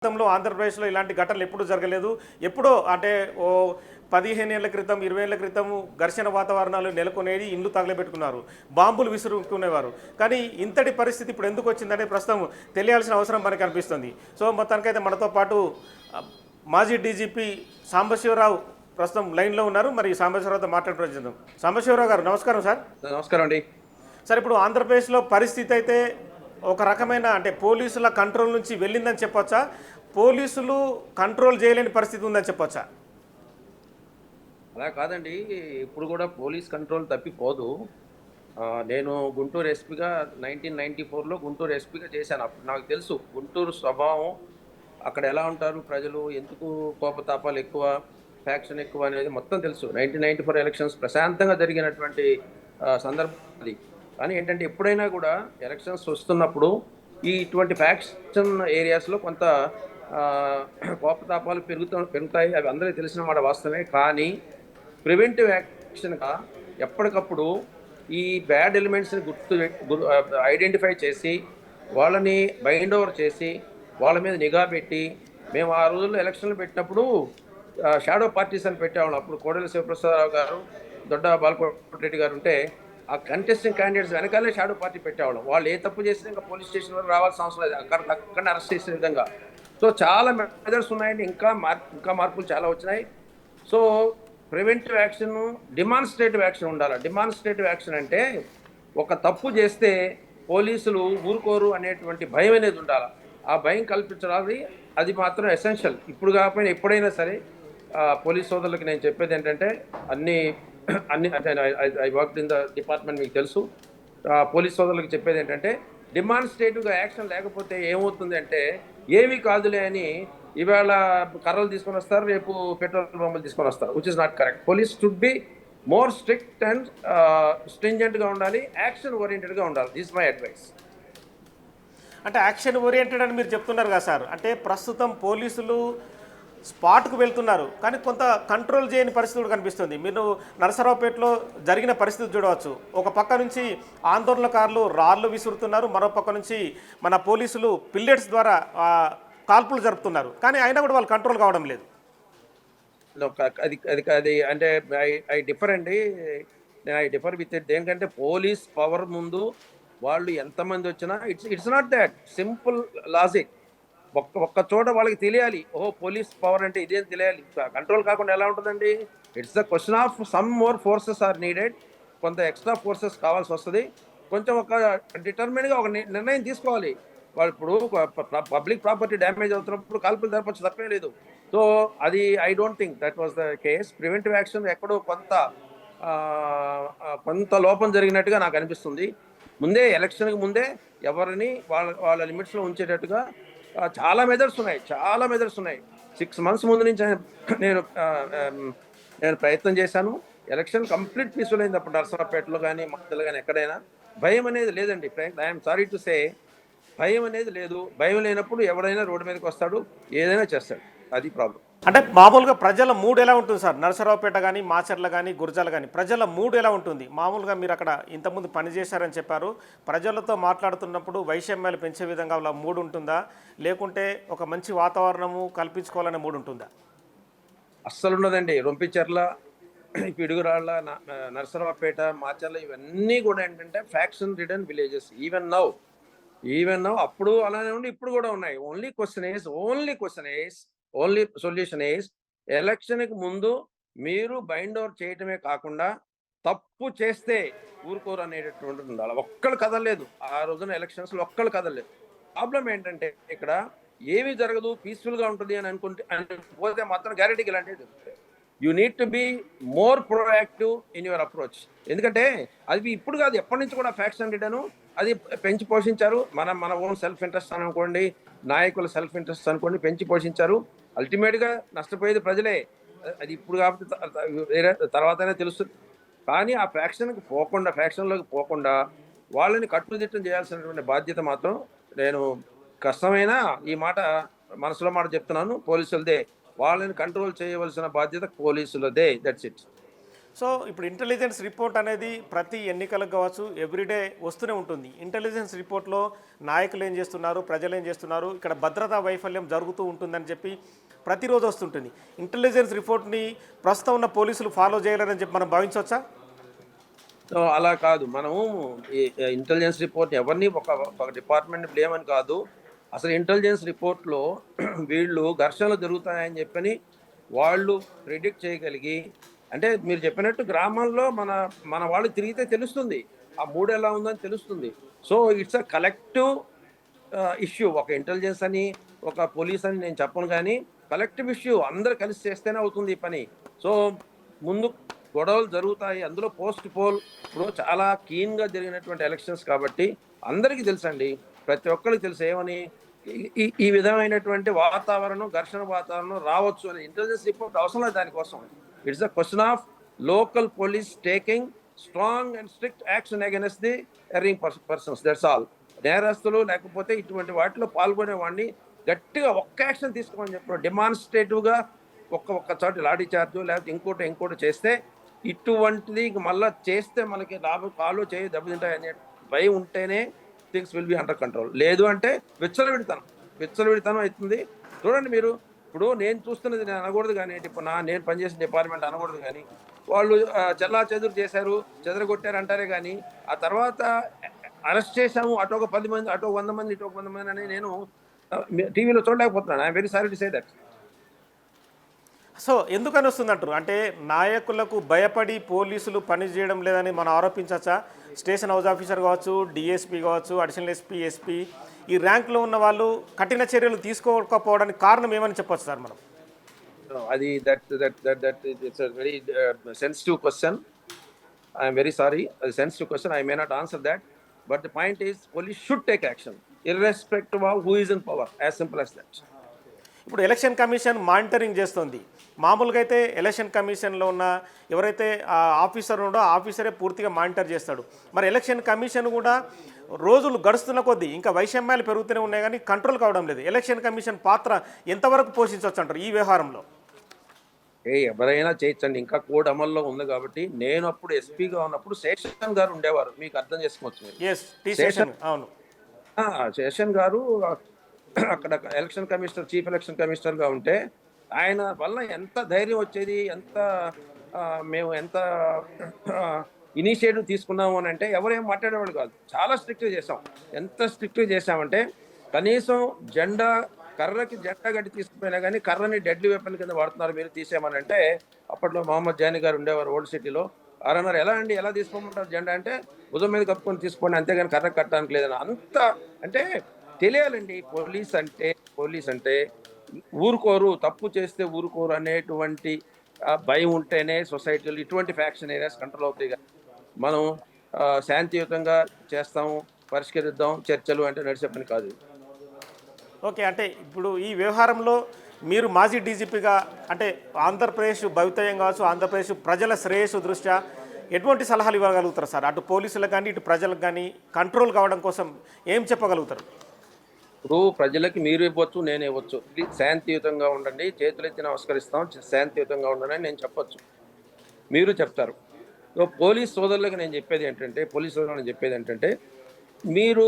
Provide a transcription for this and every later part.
గతంలో ఆంధ్రప్రదేశ్లో ఇలాంటి ఘటనలు ఎప్పుడూ జరగలేదు. ఎప్పుడో అంటే ఓ 15 ఏళ్ల క్రితం, 20 ఏళ్ల క్రితం ఘర్షణ వాతావరణాలు నెలకొనేది, ఇండ్లు తగలబెట్టుకున్నారు, బాంబులు విసురుకునేవారు. కానీ ఇంతటి పరిస్థితి ఇప్పుడు ఎందుకు వచ్చిందనే ప్రస్తుతం తెలియాల్సిన అవసరం మనకు అనిపిస్తుంది. సో మొత్తానికైతే మనతో పాటు మాజీ డీజీపీ సాంబశివరావు ప్రస్తుతం లైన్లో ఉన్నారు. మరి సాంబశివరావుతో మాట్లాడుతున్నాం. సాంబశివరావు గారు నమస్కారం సార్. నమస్కారం అండి. సార్, ఇప్పుడు ఆంధ్రప్రదేశ్లో పరిస్థితి అయితే ఒక రకమైన అంటే పోలీసుల కంట్రోల్ నుంచి వెళ్ళిందని చెప్పొచ్చా, పోలీసులు కంట్రోల్ చేయలేని పరిస్థితి ఉందని చెప్పొచ్చా? అలా కాదండి, ఇప్పుడు కూడా పోలీస్ కంట్రోల్ తప్పిపోదు. నేను గుంటూరు ఎస్పీగా 1994లో గుంటూరు ఎస్పీగా చేశాను. అప్పుడు నాకు తెలుసు గుంటూరు స్వభావం, అక్కడ ఎలా ఉంటారు ప్రజలు, ఎందుకు కోపతాపాలు ఎక్కువ, ఫ్యాక్షన్ ఎక్కువ అనేది మొత్తం తెలుసు. 1994 ఎలక్షన్స్ ప్రశాంతంగా జరిగినటువంటి సందర్భం అది. కానీ ఏంటంటే ఎప్పుడైనా కూడా ఎలక్షన్స్ వస్తున్నప్పుడు ఇటువంటి ఫ్యాక్షన్ ఏరియాస్లో కొంత కోపతాపాలు పెరుగుతాయి. అవి అందరికీ తెలిసిన మాట వాస్తవమే. కానీ ప్రివెంటివ్ యాక్షన్గా ఎప్పటికప్పుడు ఈ బ్యాడ్ ఎలిమెంట్స్ని ఐడెంటిఫై చేసి వాళ్ళని బైండ్ ఓవర్ చేసి వాళ్ళ మీద నిఘా పెట్టి, మేము ఆ రోజుల్లో ఎలక్షన్లు పెట్టినప్పుడు షాడో పార్టీస్ అని పెట్టేవాళ్ళం. అప్పుడు కోడెల శివప్రసాదరావు గారు, దొడ్డ బాలకోటి గారు ఉంటే ఆ కంటెస్టింగ్ క్యాండిడేట్స్ వెనకాలే షాడో పార్టీ పెట్టేవాళ్ళం. వాళ్ళు ఏ తప్పు చేసినా ఇంకా పోలీస్ స్టేషన్ వరకు రావాల్సిన అవసరం లేదు, అక్కడ అరెస్ట్ చేసే విధంగా. సో చాలా మెజర్స్ ఉన్నాయండి, ఇంకా మార్పులు చాలా వచ్చినాయి. So preventive action, demonstrative action ఉండాలి. డిమాన్స్ట్రేటివ్ యాక్షన్ అంటే ఒక తప్పు చేస్తే పోలీసులు ఊరుకోరు అనేటువంటి భయం అనేది ఉండాలి. ఆ భయం కల్పించాలి, అది మాత్రం ఎసెన్షియల్. ఇప్పుడు కాకపోయినా ఎప్పుడైనా సరే పోలీస్ సోదరులకి నేను చెప్పేది ఏంటంటే, అన్ని అంటే I work in the department, మీకు తెలుసు. పోలీస్ సోదరులకు చెప్పేది ఏంటంటే, డిమాన్స్ట్రేటివ్గా యాక్షన్ లేకపోతే ఏమవుతుంది అంటే, ఏమీ కాదులే అని ఇవాళ కర్రలు తీసుకొని వస్తారు, రేపు పెట్రోల్ బొమ్మలు తీసుకొని వస్తారు, which is not correct. Police should be more strict and స్ట్రింజెంట్గా ఉండాలి, యాక్షన్ ఓరియంటెడ్గా ఉండాలి. This my advice. అంటే యాక్షన్ ఓరియంటెడ్ అని మీరు చెప్తున్నారు కదా సార్, అంటే ప్రస్తుతం పోలీసులు స్పాట్కు వెళ్తున్నారు, కానీ కొంత కంట్రోల్ చేయని పరిస్థితి కూడా కనిపిస్తుంది. మీరు నరసరావుపేటలో జరిగిన పరిస్థితి చూడవచ్చు. ఒక పక్క నుంచి ఆందోళనకారులు రాళ్ళు విసురుతున్నారు, మరో పక్క నుంచి మన పోలీసులు పిల్లెట్స్ ద్వారా కాల్పులు జరుపుతున్నారు, కానీ అయినా కూడా వాళ్ళు కంట్రోల్ కావడం లేదు. అది అది అది అంటే ఐ డిఫర్ అండి. నేను ఐ డిఫర్ విత్ ఇట్. దేనికంటే పోలీస్ పవర్ ముందు వాళ్ళు ఎంతమంది వచ్చినా it's not that simple logic. ఒక్క చోట వాళ్ళకి తెలియాలి, ఓహో పోలీస్ పవర్ అంటే ఇదేం తెలియాలి. కంట్రోల్ కాకుండా ఎలా ఉంటుందండి? It's the question of some more forces are needed. కొంత ఎక్స్ట్రా ఫోర్సెస్ కావాల్సి వస్తుంది. కొంచెం ఒక డిటర్మిన్గా ఒక నిర్ణయం తీసుకోవాలి. వాళ్ళు ఇప్పుడు పబ్లిక్ ప్రాపర్టీ డ్యామేజ్ అవుతున్నప్పుడు కాల్పులు జరపచ్చు, తప్పే లేదు. సో అది I don't think that was the case. Preventive action ఎక్కడో కొంత లోపం జరిగినట్టుగా నాకు అనిపిస్తుంది. ముందే ఎలక్షన్కి ముందే ఎవరిని వాళ్ళ లిమిట్స్లో ఉంచేటట్టుగా చాలా మెజర్స్ ఉన్నాయి. 6 months ముందు నుంచి నేను ప్రయత్నం చేశాను. ఎలక్షన్ కంప్లీట్ పీస్ఫుల్ అయింది అప్పుడు నరసరావుపేటలో కానీ మద్దలు కానీ ఎక్కడైనా. భయం అనేది లేదండి. ఐఎమ్ సారీ టు సే, భయం అనేది లేదు. భయం లేనప్పుడు ఎవడైనా రోడ్డు మీదకి వస్తాడు, ఏదైనా చేస్తాడు. అది ప్రాబ్లం. అంటే మామూలుగా ప్రజల మూడ్ ఎలా ఉంటుంది సార్? నరసరావుపేట కానీ, మాచర్ల కానీ, గురజాల కానీ ప్రజల మూడ్ ఎలా ఉంటుంది? మామూలుగా మీరు అక్కడ ఇంతకుముందు పనిచేశారని చెప్పారు. ప్రజలతో మాట్లాడుతున్నప్పుడు వైషమ్యాలు పెంచే విధంగా వాళ్ళ మూడ్ ఉంటుందా, లేకుంటే ఒక మంచి వాతావరణము కల్పించుకోవాలనే మూడ్ ఉంటుందా? అస్సలు ఉండదండి. రొంపిచెర్ల, పిడుగురాళ్ళ, నరసరావుపేట, మాచర్ల ఇవన్నీ కూడా ఏంటంటే faction ridden villages. Even now అప్పుడు అలానే ఉండి ఇప్పుడు కూడా ఉన్నాయి. ఓన్లీ సొల్యూషన్ ఈస్ ఎలక్షన్కి ముందు మీరు బైండ్ ఓవర్ చేయటమే కాకుండా తప్పు చేస్తే ఊరుకోరు అనేటటువంటి ఉండాలి. ఒక్కళ్ళు కదలలేదు ఆ రోజున ఎలక్షన్స్లో, ఒక్కళ్ళు కదలలేదు. ప్రాబ్లం ఏంటంటే ఇక్కడ ఏమీ జరగదు, పీస్ఫుల్గా ఉంటుంది అని పోతే మాత్రం గ్యారెంటీకి ఇలాంటివి జరుగుతాయి. You need to be more proactive in your approach. ఎందుకంటే అది ఇప్పుడు కాదు, ఎప్పటి నుంచి కూడా ఫ్యాక్షన్ రిడను అది పెంచి పోషించారు. మన ఓన్ సెల్ఫ్ ఇంట్రెస్ట్ అనుకోండి, నాయకుల సెల్ఫ్ ఇంట్రెస్ట్ అనుకోండి, పెంచి పోషించారు. అల్టిమేట్గా నష్టపోయేది ప్రజలే. అది ఇప్పుడు కాబట్టి వేరే తర్వాతనే తెలుస్తుంది. కానీ ఆ ఫ్యాక్షన్లోకి పోకుండా వాళ్ళని కట్టుదిట్టం చేయాల్సినటువంటి బాధ్యత మాత్రం, నేను కష్టమైనా ఈ మాట మనసులో మాట చెప్తున్నాను, పోలీసులదే. వాళ్ళని కంట్రోల్ చేయవలసిన బాధ్యత పోలీసులదే. That's it. సో ఇప్పుడు ఇంటెలిజెన్స్ రిపోర్ట్ అనేది ప్రతి ఎన్నికలకు కావచ్చు ఎవ్రీడే వస్తూనే ఉంటుంది. ఇంటెలిజెన్స్ రిపోర్ట్లో నాయకులు ఏం చేస్తున్నారు, ప్రజలు ఏం చేస్తున్నారు, ఇక్కడ భద్రతా వైఫల్యం జరుగుతూ ఉంటుందని చెప్పి ప్రతిరోజు వస్తుంటుంది. ఇంటెలిజెన్స్ రిపోర్ట్ని ప్రస్తుతం ఉన్న పోలీసులు ఫాలో చేయలేరని చెప్పి మనం భావించవచ్చా? సో అలా కాదు. మనము ఈ ఇంటెలిజెన్స్ రిపోర్ట్ ఎవరిని ఒక డిపార్ట్మెంట్ బ్లేమ్ అని కాదు. అసలు ఇంటెలిజెన్స్ రిపోర్ట్‌లో వీళ్ళు ఘర్షణలు జరుగుతాయని చెప్పని వాళ్ళు ప్రిడిక్ట్ చేయగలిగి, అంటే మీరు చెప్పినట్టు గ్రామాల్లో మన మన వాళ్ళు తిరిగితే తెలుస్తుంది. ఆ మూడ్ ఎలా ఉందని తెలుస్తుంది. So it's a collective issue. ఒక ఇంటెలిజెన్స్ అని, ఒక పోలీస్ అని నేను చెప్పను గానీ, కలెక్టివ్ ఇష్యూ. అందరూ కలిసి చేస్తేనే అవుతుంది ఈ పని. సో ముందు గొడవలు జరుగుతాయి. అందులో పోస్ట్ పోల్ ఇప్పుడు చాలా కీన్‌గా జరిగినటువంటి ఎలక్షన్స్ కాబట్టి అందరికీ తెలుసండి. ప్రతి ఒక్కరికి తెలుసు ఏమని, ఈ ఈ విధమైనటువంటి వాతావరణం, ఘర్షణ వాతావరణం రావచ్చు అని ఇంటెలిజెన్స్ రిపోర్ట్ అవసరం లేదు దానికోసం. It's a question of local police taking strong and strict action against the erring persons. That's all. నేరస్తులు లేకపోతే ఇటువంటి వాటిలో పాల్గొనే వాడిని గట్టిగా ఒక్క యాక్షన్ తీసుకోమని చెప్పారు. డెమాన్స్ట్రేటివ్గా ఒక్క చోట లాఠీ చార్జు లేకపోతే ఇంకోటి చేస్తే, ఇటువంటిది మళ్ళీ చేస్తే మనకి కాలు చేయి దెబ్బతింటాయనే భయం ఉంటేనే things will be under control. లేదు అంటే విచ్చలవిడితనం అవుతుంది. చూడండి మీరు, ఇప్పుడు నేను చూస్తున్నది నేను అనకూడదు కానీ, ఇప్పుడు నేను పనిచేసిన డిపార్ట్మెంట్ అనకూడదు కానీ, వాళ్ళు చెల్లా చెదురు చేశారు, చెదరగొట్టారు అంటారే కానీ, ఆ తర్వాత అరెస్ట్ చేశాము, అటు ఒక 10 మంది, అటు 100 మంది, ఇటు ఒక 100 మంది అని నేను టీవీలో చూడలేకపోతున్నాను. I'm very sorry to say that. So ఎందుకని వస్తుందంటారు? అంటే నాయకులకు భయపడి పోలీసులు పని చేయడం లేదని మనం ఆరోపించవచ్చా? స్టేషన్ హౌస్ ఆఫీసర్ కావచ్చు, డిఎస్పీ కావచ్చు, అడిషనల్ ఎస్పీ, ఎస్పీ, ఈ ర్యాంక్లో ఉన్న వాళ్ళు కఠిన చర్యలు తీసుకోకపోవడానికి కారణం ఏమని చెప్పొచ్చు సార్ మనం? అది that it's a very sensitive question. I'm very sorry. అది sensitive question. I may not answer that. But the point is police should take action irrespective of who is in power. As simple as that. ఇప్పుడు election commission monitoring చేస్తుంది. మామూలుగా అయితే election కమిషన్లో ఉన్న ఎవరైతే officer ఉండో ఆ ఆఫీసరే పూర్తిగా మానిటర్ చేస్తాడు. మరి ఎలక్షన్ కమిషన్ కూడా రోజులు గడుస్తున్న కొద్దీ ఇంకా వైషమ్యాలు పెరుగుతూనే ఉన్నాయి కానీ కంట్రోల్ కావడం లేదు. ఎలక్షన్ కమిషన్ పాత్ర ఎంతవరకు పోషించవచ్చు అంటారు ఈ వ్యవహారంలో? ఎవరైనా చేయొచ్చండి. ఇంకా కోడ్ అమల్లో ఉంది కాబట్టి. నేను అప్పుడు ఎస్పీగా ఉన్నప్పుడు శేషన్ గారు ఉండేవారు. మీకు అర్థం చేసుకోవచ్చు మీరు. Yes, T Seshan. అవును, శేషన్ గారు అక్కడ ఎలక్షన్ కమిషనర్, చీఫ్ ఎలక్షన్ కమిషనర్గా ఉంటే ఆయన వల్ల ఎంత ధైర్యం వచ్చేది, మేము ఎంత ఇనిషియేటివ్ తీసుకున్నాము అని అంటే ఎవరేం మాట్లాడేవాళ్ళు కాదు. చాలా స్ట్రిక్ట్గా చేసాం. ఎంత స్ట్రిక్ట్గా చేసామంటే కనీసం కర్రకి జెండా గడ్డి తీసుకుపోయినా కానీ కర్రని డెడ్లీ వెపన్ కింద వాడుతున్నారు మీరు తీసేయమని అంటే, అప్పట్లో మహమ్మద్ జానీ గారు ఉండేవారు ఓల్డ్ సిటీలో. అరన్నారు, ఎలా అండి ఎలా తీసుకోమంటారు జెండా అంటే, భుజం మీద కప్పుకొని తీసుకోండి అంతేగాని కర్ర కట్టడానికి లేదని. అంత అంటే తెలియాలండి. పోలీస్ అంటే ఊరుకోరు, తప్పు చేస్తే ఊరుకోరు అనేటువంటి భయం ఉంటేనే సొసైటీలో ఇటువంటి ఫ్యాక్షన్ ఏరియాస్ కంట్రోల్ అవుతాయి. మనం శాంతియుతంగా చేస్తాము, పరిష్కరిద్దాం చర్చలు అంటే నడిచే పని కాదు. ఓకే. అంటే ఇప్పుడు ఈ వ్యవహారంలో మీరు మాజీ డీజీపీగా, అంటే ఆంధ్రప్రదేశ్ భవితవ్యం కావచ్చు, ఆంధ్రప్రదేశ్ ప్రజల శ్రేయస్సు దృష్ట్యా ఎటువంటి సలహాలు ఇవ్వగలుగుతారు సార్? అటు పోలీసులకు కానీ ఇటు ప్రజలకు కానీ కంట్రోల్ కావడం కోసం ఏం చెప్పగలుగుతారు? ఇప్పుడు ప్రజలకి మీరు ఇవ్వచ్చు, నేను ఇవ్వచ్చు. ఇది శాంతియుతంగా ఉండండి, చేతులెత్తి నమస్కరిస్తాం, శాంతియుతంగా ఉండండి అని నేను చెప్పొచ్చు, మీరు చెప్తారు. సో పోలీస్ సోదరులకు నేను చెప్పేది ఏంటంటే, మీరు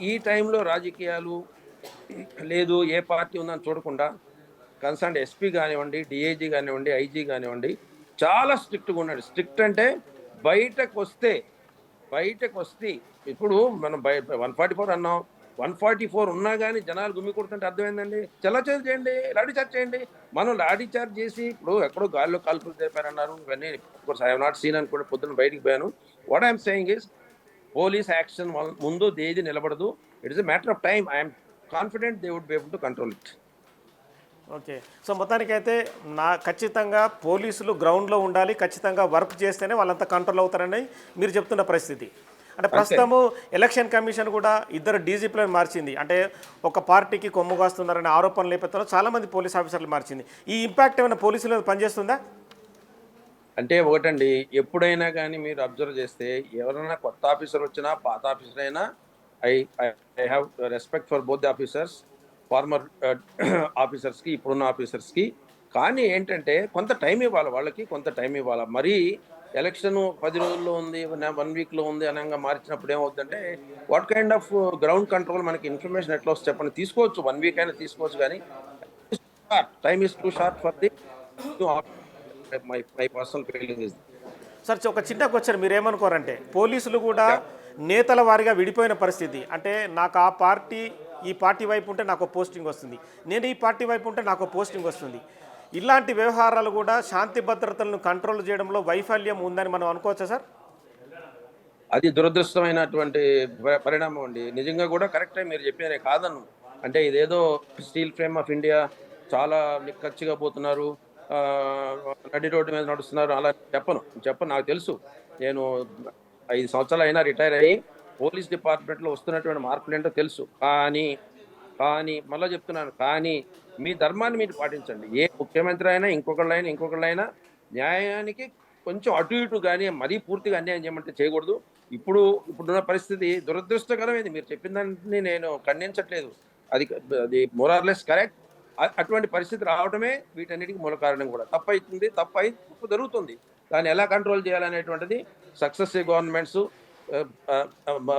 ఈ టైంలో రాజకీయాలు లేదు, ఏ పార్టీ ఉందని చూడకుండా కన్సర్న్ ఎస్పీ కానివ్వండి, డిఐజీ కానివ్వండి, ఐజీ కానివ్వండి, చాలా స్ట్రిక్ట్గా ఉండండి. స్ట్రిక్ట్ అంటే బయటకు వస్తే ఇప్పుడు మనం 144 అన్నాం, 144 ఉన్నా కానీ జనాలు గుమ్మి కొడుతుంటే అర్థమైందండి. చెల్లచేది చేయండి, లాఠీ చార్జ్ చేయండి. మనం లాఠీ చార్జ్ చేసి ఇప్పుడు ఎక్కడో గాల్లో కాల్పులు చేపారన్నారు, ఇవన్నీ ఐ హావ్ నాట్ సీన్ అని కూడా పొద్దున్న బయటికి పోయాను. What I'm saying is, police action ముందు ఏది నిలబడదు. It is a matter of time. I'm confident they would be able to control it. Okay. So మొత్తానికైతే ఖచ్చితంగా పోలీసులు గ్రౌండ్లో ఉండాలి, ఖచ్చితంగా వర్క్ చేస్తేనే వాళ్ళంతా కంట్రోల్ అవుతారని మీరు చెప్తున్న పరిస్థితి. అంటే ప్రస్తుతము ఎలక్షన్ కమిషన్ కూడా 2 డీజీపీలను మార్చింది. అంటే ఒక పార్టీకి కొమ్ము కాస్తున్నారనే ఆరోపణలు లేకపోతే చాలామంది పోలీస్ ఆఫీసర్లు మార్చింది. ఈ ఇంపాక్ట్ ఏమైనా పోలీసులు పనిచేస్తుందా? అంటే ఒకటండి, ఎప్పుడైనా కానీ మీరు అబ్జర్వ్ చేస్తే ఎవరైనా కొత్త ఆఫీసర్ వచ్చినా పాత ఆఫీసర్ అయినా, I have respect for both the officers, former ఆఫీసర్స్కి, ఇప్పుడున్న ఆఫీసర్స్కి. కానీ ఏంటంటే కొంత టైం ఇవ్వాలి వాళ్ళకి, కొంత టైం ఇవ్వాలి. మరీ ఎలక్షన్ 10 రోజుల్లో ఉంది, 1 వీక్లో ఉంది అనగా మార్చినప్పుడు ఏమవుతుందంటే what kind of ground control మనకి ఇన్ఫర్మేషన్ ఎట్లా వస్తుంది చెప్పండి. తీసుకోవచ్చు, 1 వీక్ అయినా తీసుకోవచ్చు, కానీ time is two short for the my personal feeling is. Sir ఒక చిన్న క్వశ్చన్, మీరు ఏమనుకోరంటే పోలీసులు కూడా నేతల వారిగా విడిపోయిన పరిస్థితి, అంటే నాకు ఆ పార్టీ ఈ పార్టీ వైపు ఉంటే నాకు పోస్టింగ్ వస్తుంది, నేను ఈ పార్టీ వైపు ఉంటే నాకు పోస్టింగ్ వస్తుంది, ఇలాంటి వ్యవహారాలు కూడా శాంతి భద్రతలను కంట్రోల్ చేయడంలో వైఫల్యం ఉందని మనం అనుకోవచ్చా సార్? అది దురదృష్టమైనటువంటి పరిణామం అండి. నిజంగా కూడా కరెక్టే మీరు చెప్పేది, కాదన్ను. అంటే ఇదేదో స్టీల్ ఫ్రేమ్ ఆఫ్ ఇండియా చాలా నిక్కచ్చిగా పోతున్నారు, నడి రోడ్డు మీద నడుస్తున్నారు అలా చెప్పను. నాకు తెలుసు, నేను 5 సంవత్సరాలు అయినా రిటైర్ అయ్యి పోలీస్ డిపార్ట్మెంట్లో వస్తున్నటువంటి మార్పులు ఏంటో తెలుసు. కానీ మళ్ళీ చెప్తున్నాను, కానీ మీ ధర్మాన్ని మీరు పాటించండి. ఏ ముఖ్యమంత్రి అయినా ఇంకొకళ్ళైనా న్యాయానికి కొంచెం అటు ఇటు కానీ మరీ పూర్తిగా అన్యాయం చేయమంటే చేయకూడదు. ఇప్పుడున్న పరిస్థితి దురదృష్టకరమైంది. మీరు చెప్పిన దాన్ని నేను ఖండించట్లేదు, అది మోరార్లెస్ కరెక్ట్. అటువంటి పరిస్థితి రావడమే వీటన్నిటికీ మూల కారణం కూడా. తప్పు జరుగుతుంది, దాన్ని ఎలా కంట్రోల్ చేయాలనేటువంటిది సక్సెసివ్ గవర్నమెంట్స్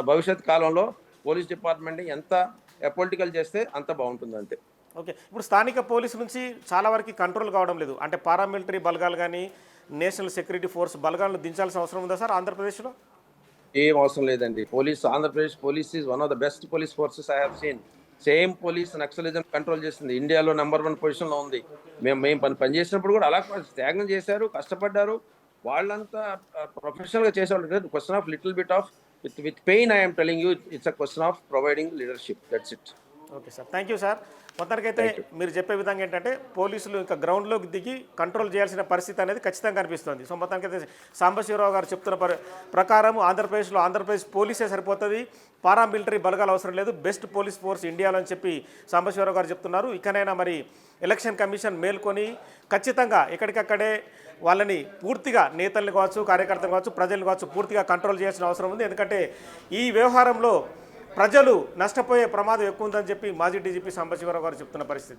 భవిష్యత్ కాలంలో పోలీస్ డిపార్ట్మెంట్ ఎంత పొలిటికల్ చేస్తే అంత బాగుంటుంది అంతే. ఓకే, ఇప్పుడు స్థానిక పోలీసు నుంచి చాలా వరకు కంట్రోల్ కావడం లేదు, అంటే పారామిలిటరీ బలగాలు కానీ నేషనల్ సెక్యూరిటీ ఫోర్స్ బలగాలను దించాల్సిన అవసరం ఉందా సార్ ఆంధ్రప్రదేశ్లో? ఏం అవసరం లేదండి. Andhra Pradesh police is one of the best police forces I have seen. Same police naxalism control చేస్తుంది, ఇండియాలో నెంబర్ 1 పొజిషన్లో ఉంది. మేము పనిచేసినప్పుడు కూడా అలా త్యాగం చేశారు, కష్టపడ్డారు. వాళ్ళంతా ప్రొఫెషనల్గా చేసేవాళ్ళు కాదు. Question of little bit of with pain I'm telling you, it's a question of providing leadership, that's it. Okay sir, thank you sir. మొత్తానికైతే మీరు చెప్పే విధంగా ఏంటంటే పోలీసులు ఇంకా గ్రౌండ్లోకి దిగి కంట్రోల్ చేయాల్సిన పరిస్థితి అనేది ఖచ్చితంగా కనిపిస్తుంది. సో మొత్తానికైతే సాంబశివరావు గారు చెప్తున్న ప్రకారం ఆంధ్రప్రదేశ్ పోలీసే సరిపోతుంది, పారామిలిటరీ బలగాలు అవసరం లేదు, బెస్ట్ పోలీస్ ఫోర్స్ ఇండియాలో అని చెప్పి సాంబశివరావు గారు చెప్తున్నారు. ఇకనైనా మరి ఎలక్షన్ కమిషన్ మేల్కొని ఖచ్చితంగా ఎక్కడికక్కడే వాళ్ళని పూర్తిగా నేతల్ని కావచ్చు, కార్యకర్తలు కావచ్చు, ప్రజలు కావచ్చు పూర్తిగా కంట్రోల్ చేయాల్సిన అవసరం ఉంది. ఎందుకంటే ఈ వ్యవహారంలో ప్రజలు నష్టపోయే ప్రమాదం ఎక్కువ ఉందని చెప్పి మాజీ డీజీపీ సాంబశివరావు గారు చెప్తున్న పరిస్థితి.